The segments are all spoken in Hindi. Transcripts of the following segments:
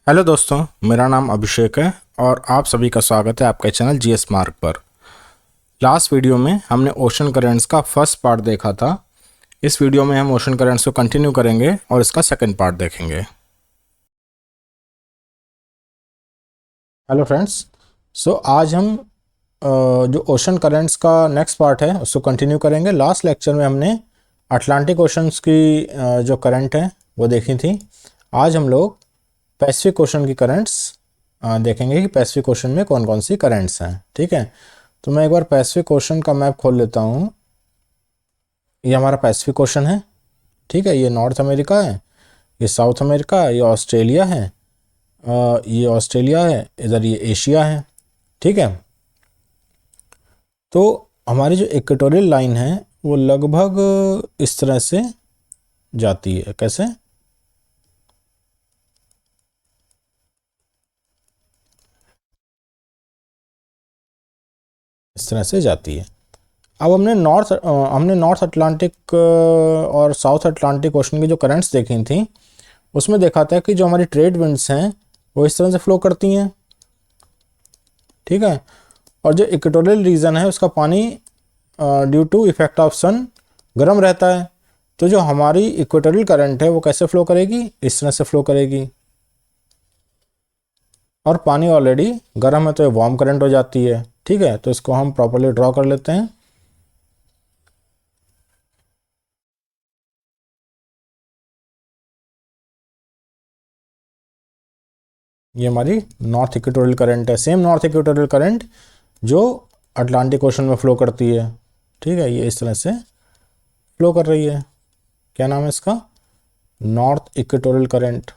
हेलो दोस्तों, मेरा नाम अभिषेक है और आप सभी का स्वागत है आपके चैनल जीएस मार्ग पर। लास्ट वीडियो में हमने ओशन करेंट्स का फर्स्ट पार्ट देखा था। इस वीडियो में हम ओशन करेंट्स को कंटिन्यू करेंगे और इसका सेकंड पार्ट देखेंगे। हेलो फ्रेंड्स, आज हम जो ओशन करेंट्स का नेक्स्ट पार्ट है उसको कंटिन्यू करेंगे। लास्ट लेक्चर में हमने अटलांटिक ओशंस की जो करंट है वो देखी थी। आज हम लोग पैसिफिक ओशन की करंट्स देखेंगे कि पैसिफिक ओशन में कौन कौन सी करंट्स हैं। ठीक है, तो मैं एक बार पैसिफिक ओशन का मैप खोल लेता हूँ। ये हमारा पैसिफिक ओशन है। ठीक है, ये नॉर्थ अमेरिका है, ये साउथ अमेरिका है, ये ऑस्ट्रेलिया है, ये ऑस्ट्रेलिया है, इधर ये एशिया है। ठीक है, तो हमारी जो इक्वेटोरियल लाइन है वो लगभग इस तरह से जाती है। कैसे? इस तरह से जाती है। अब हमने नॉर्थ अटलांटिक और साउथ अटलांटिक ओशन की जो करंट्स देखी थी उसमें देखा था कि जो हमारी ट्रेड विंड्स हैं वो इस तरह से फ्लो करती हैं। ठीक है, और जो इक्वेटोरियल रीजन है उसका पानी ड्यू टू इफेक्ट ऑफ सन गर्म रहता है। तो जो हमारी इक्वेटोरियल करंट है वो कैसे फ्लो करेगी? इस तरह से फ्लो करेगी। और पानी ऑलरेडी गर्म है तो ये वार्म करंट हो जाती है। ठीक है, तो इसको हम प्रॉपर्ली ड्रॉ कर लेते हैं। ये हमारी नॉर्थ इक्वेटोरियल करंट है, सेम नॉर्थ इक्वेटोरियल करंट जो अटलांटिक ओशन में फ्लो करती है। ठीक है, ये इस तरह से फ्लो कर रही है। क्या नाम है इसका? North equatorial current.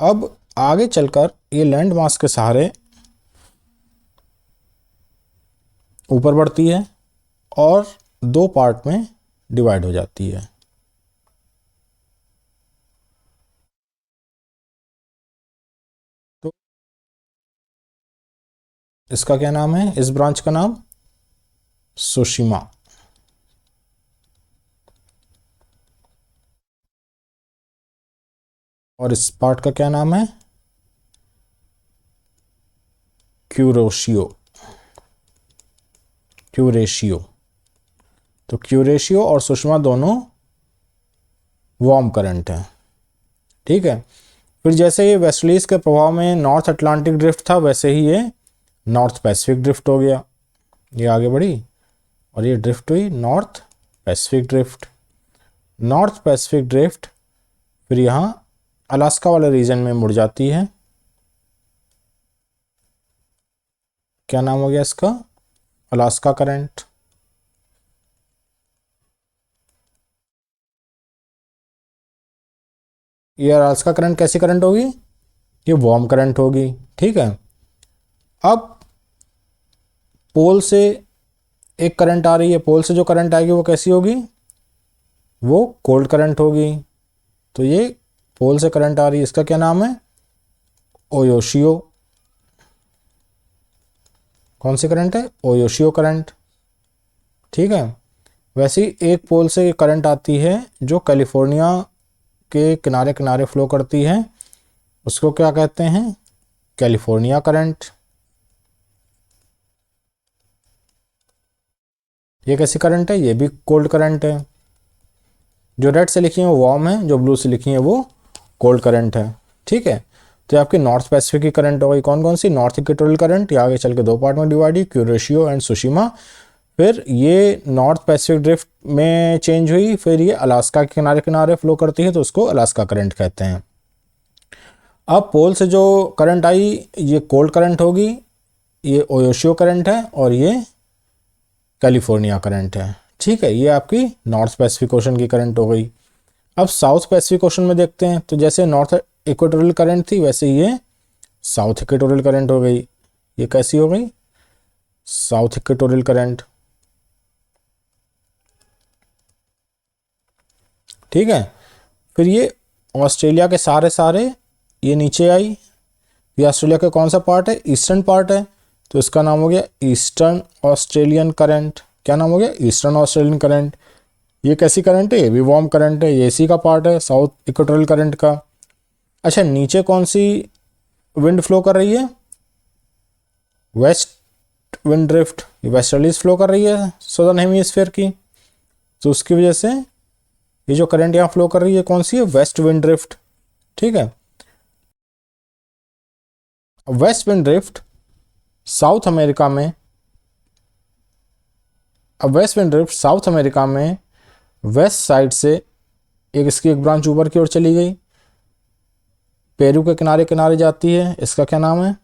अब आगे चलकर ये लैंड मास के सहारे ऊपर बढ़ती है और दो पार्ट में डिवाइड हो जाती है। तो इसका क्या नाम है? इस ब्रांच का नाम सुशिमा। और इस पार्ट का क्या नाम है? क्यूरोशियो। क्यूरेशियो। तो क्यूरेशियो और सुषमा दोनों वार्म करंट है। ठीक है, फिर जैसे ये वेस्टलीज के प्रभाव में नॉर्थ अटलांटिक ड्रिफ्ट था वैसे ही ये नॉर्थ पैसिफिक ड्रिफ्ट हो गया। ये आगे बढ़ी और ये ड्रिफ्ट हुई north Pacific drift. North Pacific drift फिर यहाँ अलास्का वाले रीजन में मुड़ जाती है। क्या नाम हो गया इसका? Alaska current. ये अलास्का करंट कैसी करंट होगी? ये वार्म करंट होगी। ठीक है, अब पोल से एक करंट आ रही है, पोल से जो करंट आएगी वो कैसी होगी? वो कोल्ड करंट होगी। तो ये पोल से करंट आ रही है, इसका क्या नाम है? ओयोशियो। कौन सी करंट है? ओयोशियो करंट। ठीक है, वैसे ही एक पोल से करंट आती है जो कैलिफोर्निया के किनारे किनारे फ्लो करती है, उसको क्या कहते हैं? California current. ये कैसी करंट है? ये भी कोल्ड करंट है। जो रेड से लिखी है वो वार्म है, जो ब्लू से लिखी है वो कोल्ड करंट है। ठीक है, तो आपकी नॉर्थ पैसिफिक की करंट हो गई। कौन कौन सी? नॉर्थ इक्वेटोरियल करंट, ये आगे चल के दो पार्ट में डिवाइड हुई, क्यूरेशियो एंड सुशिमा। फिर ये नॉर्थ पैसिफिक ड्रिफ्ट में चेंज हुई, फिर ये अलास्का के किनारे किनारे फ्लो करती है तो उसको अलास्का करंट कहते हैं। अब पोल से जो करंट आई ये कोल्ड करंट होगी, ये ओयोशियो करंट है और ये कैलिफोर्निया करंट है। ठीक है, ये आपकी नॉर्थ पैसिफिक ओशन की करंट हो गई। अब साउथ पैसिफिक ओशन में देखते हैं, तो जैसे नॉर्थ इक्वेटोरियल करंट थी वैसे ये साउथ इक्वेटोरियल करंट हो गई। ये कैसी हो गई? South equatorial current. ठीक है, फिर ये ऑस्ट्रेलिया के सारे सारे ये नीचे आई। ये ऑस्ट्रेलिया का कौन सा पार्ट है? ईस्टर्न पार्ट है। तो इसका नाम हो गया ईस्टर्न ऑस्ट्रेलियन करंट। क्या नाम हो गया? Eastern Australian current. ये कैसी करंट है? ये भी वार्म करंट है, ये इसी का पार्ट है साउथ इक्वेटोरियल करंट का। अच्छा, नीचे कौन सी विंड फ्लो कर रही है? West wind drift, westerlies flow कर रही है सदर्न हेमिस्फीयर की, तो उसकी वजह से ये जो करंट यहाँ फ्लो कर रही है कौन सी है? West wind drift. ठीक है, west wind drift south America में, अब west wind drift south America में वेस्ट साइड से एक इसकी एक ब्रांच ऊपर की ओर चली गई, पेरू के किनारे किनारे जाती है, इसका क्या नाम है?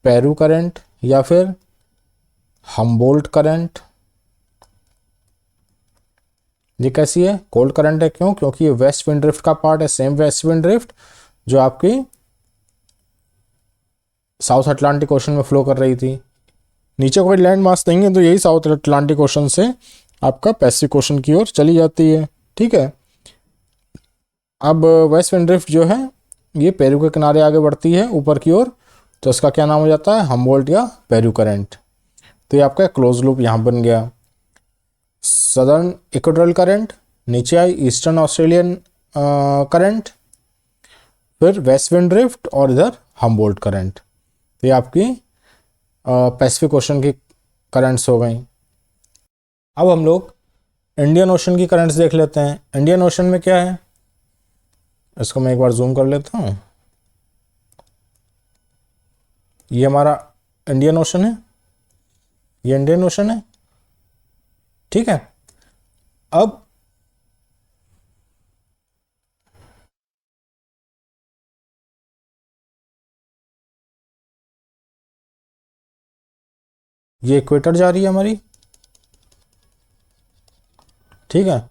पेरू करंट या फिर हम्बोल्ट करंट। ये कैसी है? कोल्ड करंट है। क्यों? क्योंकि ये वेस्ट विंड ड्रिफ्ट का पार्ट है, सेम वेस्ट विंड ड्रिफ्ट जो आपकी साउथ अटलांटिक ओशन में फ्लो कर रही थी। नीचे कोई लैंड मास नहीं है, तो यही साउथ अटलांटिक ओशन से आपका पैसिफिक ओशन की ओर चली जाती है। ठीक है, अब वेस्ट विंड ड्रिफ्ट जो है ये पेरू के किनारे आगे बढ़ती है ऊपर की ओर, तो इसका क्या नाम हो जाता है? हम्बोल्ट या पेरू करंट। तो ये आपका क्लोज लूप यहाँ बन गया। सदर्न इक्वेटोरियल करंट, नीचे आई ईस्टर्न ऑस्ट्रेलियन करंट, फिर वेस्ट विंड ड्रिफ्ट और इधर हम्बोल्ट करंट। तो ये आपकी पैसिफिक ओशन की करंट्स हो गई। अब हम लोग इंडियन ओशन की करंट्स देख लेते हैं। इंडियन ओशन में क्या है, इसको मैं एक बार जूम कर लेता हूँ। ये हमारा इंडियन ओशन है, ये इंडियन ओशन है। ठीक है, अब ये इक्वेटर जा रही है हमारी। ठीक है,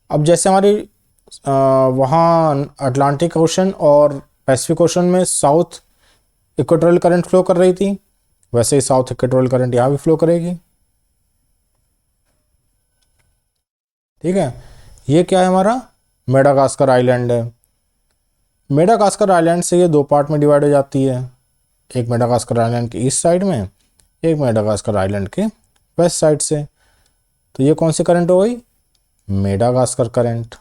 अब जैसे हमारी वहाँ अटलांटिक ओशन और पैसिफिक ओशन में साउथ इक्वेटोरियल करंट फ्लो कर रही थी, वैसे ही साउथ इक्वेटोरियल करंट यहाँ भी फ्लो करेगी। ठीक है, ये क्या है? हमारा मेडागास्कर आइलैंड है। मेडागास्कर आइलैंड से ये दो पार्ट में डिवाइड हो जाती है, एक मेडागास्कर आइलैंड के ईस्ट साइड में, एक मेडागास्कर आइलैंड के वेस्ट साइड से। तो ये कौन सी करंट हो गई? Madagascar current.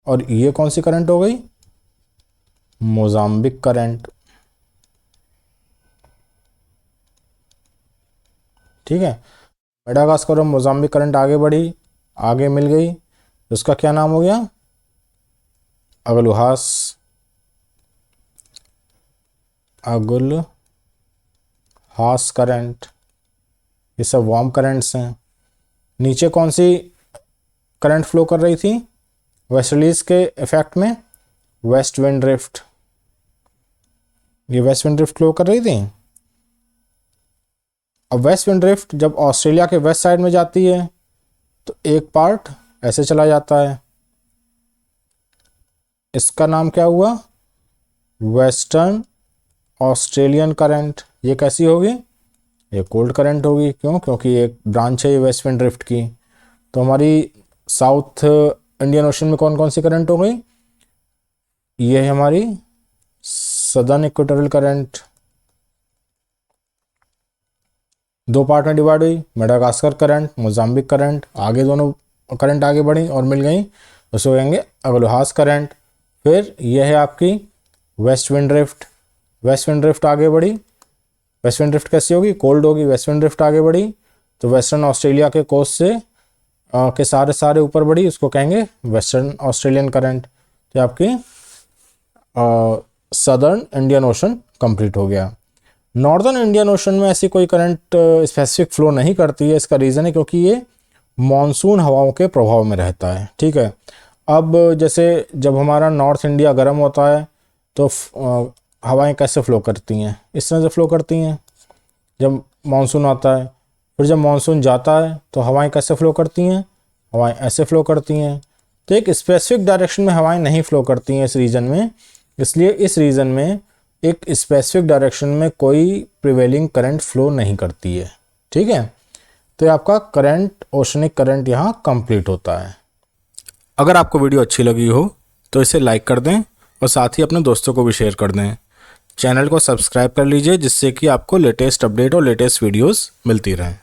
और ये कौन सी करंट हो गई? Mozambique current. ठीक है, मेडागास्कर और मोजाम्बिक करंट आगे बढ़ी, आगे मिल गई, उसका क्या नाम हो गया? Agulhas, Agulhas current. ये सब वार्म करंट्स हैं। नीचे कौन सी करंट फ्लो कर रही थी वेस्टर्लीज के इफेक्ट में? West wind drift. ये वेस्ट विंड ड्रिफ्ट फ्लो कर रही थी। अब वेस्ट विंड ड्रिफ्ट जब ऑस्ट्रेलिया के वेस्ट साइड में जाती है तो एक पार्ट ऐसे चला जाता है, इसका नाम क्या हुआ? Western Australian current. ये कैसी होगी? ये कोल्ड करंट होगी। क्यों? क्योंकि एक ब्रांच है ये वेस्ट विंड ड्रिफ्ट की। तो हमारी साउथ इंडियन ओशन में कौन कौन सी करंट हो गई? ये है हमारी सदर्न इक्वेटोरियल करंट, दो पार्ट में डिवाइड हुई, मेडागास्कर करंट, मोजाम्बिक करंट। आगे दोनों करंट आगे बढ़ी और मिल गई, उसे कहेंगे अगुलहास करंट। फिर यह है आपकी west wind drift. West wind drift आगे बढ़ी, वेस्ट विंड ड्रिफ्ट कैसी होगी? कोल्ड होगी। वेस्ट विंड ड्रिफ्ट आगे बढ़ी तो वेस्टर्न ऑस्ट्रेलिया के कोस्ट से के सारे ऊपर बढ़ी, उसको कहेंगे वेस्टर्न ऑस्ट्रेलियन करंट। तो आपकी सदर्न इंडियन ओशन कंप्लीट हो गया। नॉर्दर्न इंडियन ओशन में ऐसी कोई करंट स्पेसिफिक फ्लो नहीं करती है। इसका रीज़न है क्योंकि ये मॉनसून हवाओं के प्रभाव में रहता है। ठीक है, अब जैसे जब हमारा नॉर्थ इंडिया गर्म होता है तो हवाएं कैसे फ़्लो करती हैं? इस तरह से फ़्लो करती हैं जब मानसून आता है। फिर जब मानसून जाता है तो हवाएं कैसे फ़्लो करती हैं? हवाएं ऐसे फ़्लो करती हैं। तो एक स्पेसिफिक डायरेक्शन में हवाएं नहीं फ़्लो करती हैं इस रीजन में, इसलिए इस रीजन में एक स्पेसिफिक डायरेक्शन में कोई प्रिवेलिंग करंट फ्लो नहीं करती है। ठीक है, तो ये आपका करंट ओशनिक करंट यहाँ कंप्लीट होता है। अगर आपको वीडियो अच्छी लगी हो तो इसे लाइक कर दें और साथ ही अपने दोस्तों को भी शेयर कर दें। चैनल को सब्सक्राइब कर लीजिए जिससे कि आपको लेटेस्ट अपडेट और लेटेस्ट वीडियोस मिलती रहें।